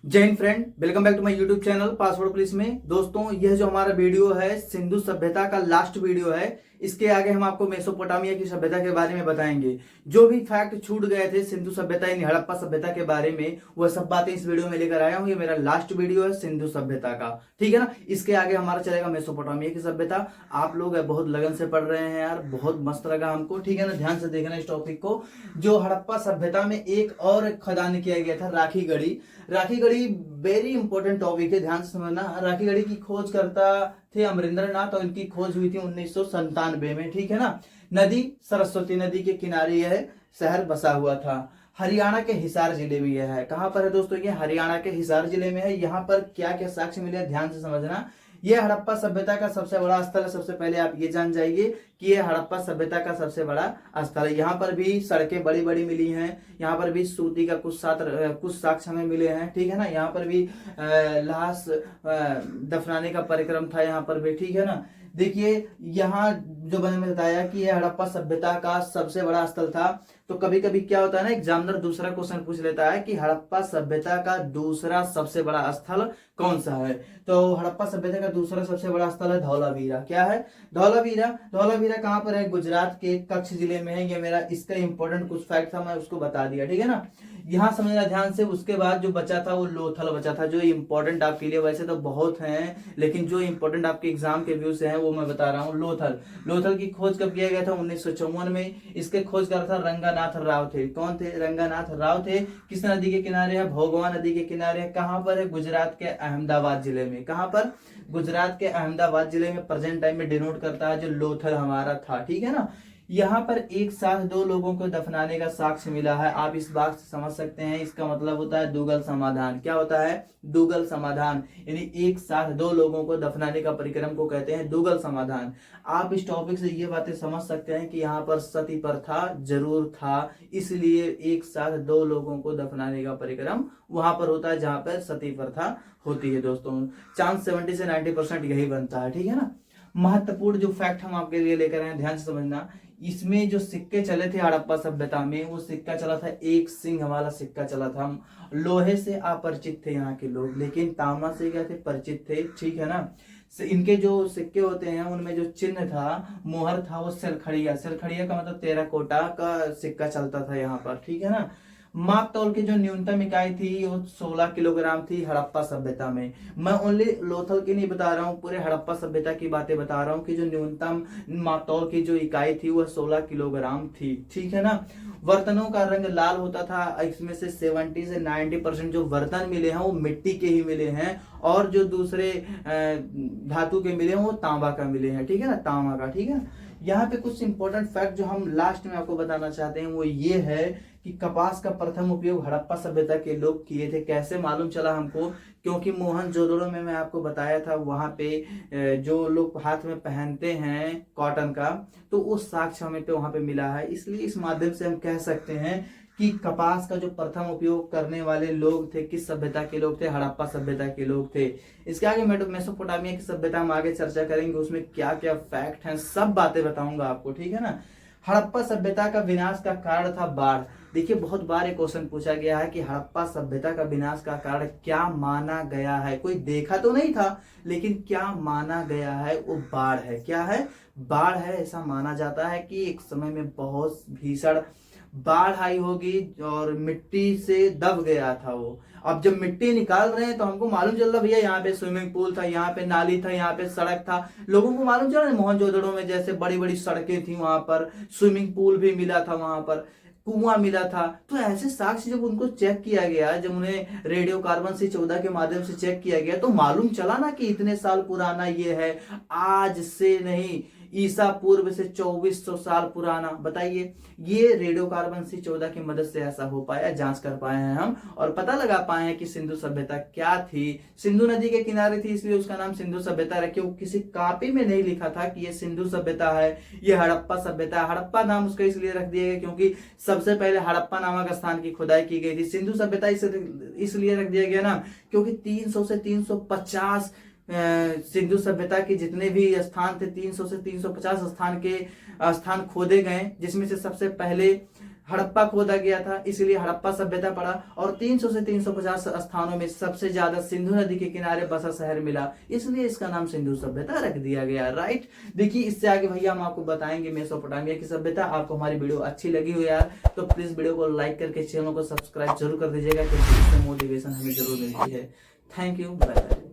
जय हिंद friend, welcome back to my YouTube channel password police में। दोस्तों, यह जो हमारा वीडियो है सिंधु सभ्यता का लास्ट वीडियो है। इसके आगे हम आपको मेसोपोटामिया की सभ्यता के बारे में बताएंगे। जो भी फैक्ट छूट गए थे सिंधु सभ्यता यानी हड़प्पा सभ्यता के बारे में, वह सब बातें इस वीडियो में लेकर आया हूं। ये मेरा लास्ट वीडियो है सिंधु सभ्यता का, ठीक है ना। इसके आगे हमारा चलेगा मेसोपोटामिया की सभ्यता। आप लोग बहुत लगन से पढ़ रहे हैं यार, बहुत मस्त लगा हमको, ठीक है ना। ध्यान से देखना इस टॉपिक को। जो हड़प्पा सभ्यता में एक और खदान किया गया था, Rakhi Garhi. Rakhi Garhi very important topic है, ध्यान से समझना। राखी गढ़ी की खोज करता थे अमरिंद्र नाथ और इनकी खोज हुई थी 1997 में, ठीक है ना। नदी सरस्वती नदी के किनारे यह शहर बसा हुआ था। हरियाणा के हिसार जिले में यह है। कहां पर है दोस्तों? ये हरियाणा के हिसार जिले में है। यहाँ पर क्या क्या साक्ष्य मिले, ध्यान से समझना। यह हड़प्पा सभ्यता का सबसे बड़ा स्थल है। सबसे पहले आप ये जान जाइए कि यह हड़प्पा सभ्यता का सबसे बड़ा स्थल है। यहाँ पर भी सड़कें बड़ी बड़ी मिली हैं। यहाँ पर भी सूती का कुछ साक्ष्य हमें मिले हैं, ठीक है ना। यहाँ पर भी लाश दफनाने का कार्यक्रम था यहाँ पर भी, ठीक है ना। देखिए, यहाँ जो मैंने बताया कि यह हड़प्पा सभ्यता का सबसे बड़ा स्थल था। तो कभी कभी क्या होता है ना, एग्जामिनर दूसरा क्वेश्चन पूछ लेता है कि हड़प्पा सभ्यता का दूसरा सबसे बड़ा स्थल कौन सा है। तो हड़प्पा सभ्यता का दूसरा सबसे बड़ा स्थल है धौलावीरा। क्या है? धौलावीरा। धौलावीरा कहाँ पर है? गुजरात के कच्छ जिले में है। ये मेरा इसका इंपॉर्टेंट कुछ फैक्ट था, मैं उसको बता दिया, ठीक है ना। यहाँ समझना ध्यान से। उसके बाद जो बचा था वो लोथल बचा था, जो इंपॉर्टेंट आपके लिए, वैसे तो बहुत हैं लेकिन जो इंपॉर्टेंट आपके एग्जाम के व्यू से हैं वो मैं बता रहा हूँ। लोथल। लोथल की खोज कब किया गया था? 1954 में। इसके खोज कर था रंगानाथ राव थे। कौन थे? रंगानाथ राव थे। किस नदी के किनारे है? भोगवा नदी के किनारे है। कहां पर है? गुजरात के अहमदाबाद जिले में। कहां पर? गुजरात के अहमदाबाद जिले में प्रेजेंट टाइम में डिनोट करता है जो लोथल हमारा था, ठीक है ना। यहाँ पर एक साथ दो लोगों को दफनाने का साक्ष्य मिला है। आप इस बात से समझ सकते हैं, इसका मतलब होता है दुगल समाधान। क्या होता है? दुगल समाधान, यानी एक साथ दो लोगों को दफनाने का परिक्रम को कहते हैं दुगल समाधान। आप इस टॉपिक से ये बातें समझ सकते हैं कि यहाँ पर सती प्रथा जरूर था, इसलिए एक साथ दो लोगों को दफनाने का परिक्रम वहां पर होता है जहां पर सती प्रथा होती है। दोस्तों, चांस 70 से 90% यही बनता है, ठीक है ना। महत्वपूर्ण जो फैक्ट हम आपके लिए लेकर आए, ध्यान से समझना। इसमें जो सिक्के चले थे हड़प्पा सभ्यता में, वो सिक्का चला था एक सिंह वाला सिक्का चला था। लोहे से अपरिचित थे यहाँ के लोग, लेकिन तांबा से क्या थे? परिचित थे, ठीक है ना। इनके जो सिक्के होते हैं उनमें जो चिन्ह था, मोहर था, वो सिरखड़िया। सिरखड़िया का मतलब टेराकोटा का सिक्का चलता था यहाँ पर, ठीक है ना। माप तौल की जो न्यूनतम इकाई थी वो 16 किलोग्राम थी हड़प्पा सभ्यता में। मैं ओनली लोथल की नहीं बता रहा हूँ, पूरे हड़प्पा सभ्यता की बातें बता रहा हूँ कि जो न्यूनतम माप तौल की जो इकाई थी वह 16 किलोग्राम थी, ठीक है ना। बर्तनों का रंग लाल होता था। इसमें से 70 से 90% जो बर्तन मिले हैं वो मिट्टी के ही मिले हैं, और जो दूसरे धातु के मिले हैं वो तांबा का मिले हैं, ठीक है ना, तांबा का, ठीक है। यहाँ पे कुछ इंपॉर्टेंट फैक्ट जो हम लास्ट में आपको बताना चाहते हैं वो ये है कि कपास का प्रथम उपयोग हड़प्पा सभ्यता के लोग किए थे। कैसे मालूम चला हमको? क्योंकि मोहनजोदड़ो में मैं आपको बताया था, वहां पे जो लोग हाथ में पहनते हैं कॉटन का, तो उस साक्ष्य हमें पे वहां पे मिला है। इसलिए इस माध्यम से हम कह सकते हैं कि कपास का जो प्रथम उपयोग करने वाले लोग थे, किस सभ्यता के लोग थे? हड़प्पा सभ्यता के लोग थे। इसके आगे मेसोपोटामिया की सभ्यता हम आगे चर्चा करेंगे, उसमें क्या क्या फैक्ट हैं सब बातें बताऊंगा आपको, ठीक है ना। हड़प्पा सभ्यता का विनाश का कारण था बाढ़। देखिए, बहुत बार एक क्वेश्चन पूछा गया है कि हड़प्पा सभ्यता का विनाश का कारण क्या माना गया है। कोई देखा तो नहीं था, लेकिन क्या माना गया है? वो बाढ़ है। क्या है? बाढ़ है। ऐसा माना जाता है कि एक समय में बहुत भीषण बाढ़ आई होगी और मिट्टी से दब गया था वो। अब जब मिट्टी निकाल रहे हैं तो हमको मालूम चल रहा भैया यहाँ पे स्विमिंग पूल था, यहाँ पे नाली था, यहाँ पे सड़क था। लोगों को मालूम चल रहा है मोहनजोदड़ो में जैसे बड़ी बड़ी सड़कें थी, वहां पर स्विमिंग पूल भी मिला था, वहां पर कुआं मिला था। तो ऐसे साक्ष्य जब उनको चेक किया गया, जब उन्हें रेडियो कार्बन से 14 के माध्यम से चेक किया गया, तो मालूम चला ना कि इतने साल पुराना ये है, आज से नहीं, ईसा पूर्व से 2400 साल पुराना। बताइए, ये रेडियो कार्बन से 14 की मदद से ऐसा हो पाया, जांच कर पाए हैं हम और पता लगा पाए हैं कि सिंधु सभ्यता क्या थी। सिंधु नदी के किनारे थी, इसलिए उसका नाम सिंधु सभ्यता रखे। वो किसी कॉपी में नहीं लिखा था कि ये सिंधु सभ्यता है, ये हड़प्पा सभ्यता है। हड़प्पा नाम उसका इसलिए रख दिया गया क्योंकि सबसे पहले हड़प्पा नामक स्थान की खुदाई की गई थी। सिंधु सभ्यता इसलिए रख दिया गया ना क्योंकि 300 से 350 सिंधु सभ्यता के जितने भी स्थान थे, 300 से 350 स्थान खोदे गए, जिसमें से सबसे पहले हड़प्पा खोदा गया था, इसलिए हड़प्पा सभ्यता पड़ा। और 300 से 350 स्थानों में सबसे ज्यादा सिंधु नदी के किनारे बसा शहर मिला, इसलिए इसका नाम सिंधु सभ्यता रख दिया गया। राइट, देखिए इससे आगे भैया हम आपको बताएंगे मेसोपोटामिया की सभ्यता। आपको हमारी वीडियो अच्छी लगी हो यार तो प्लीज वीडियो को लाइक करके चैनल को सब्सक्राइब जरूर कर दीजिएगा, क्योंकि इससे मोटिवेशन हमें जरूर मिलती है। Thank you, bye bye.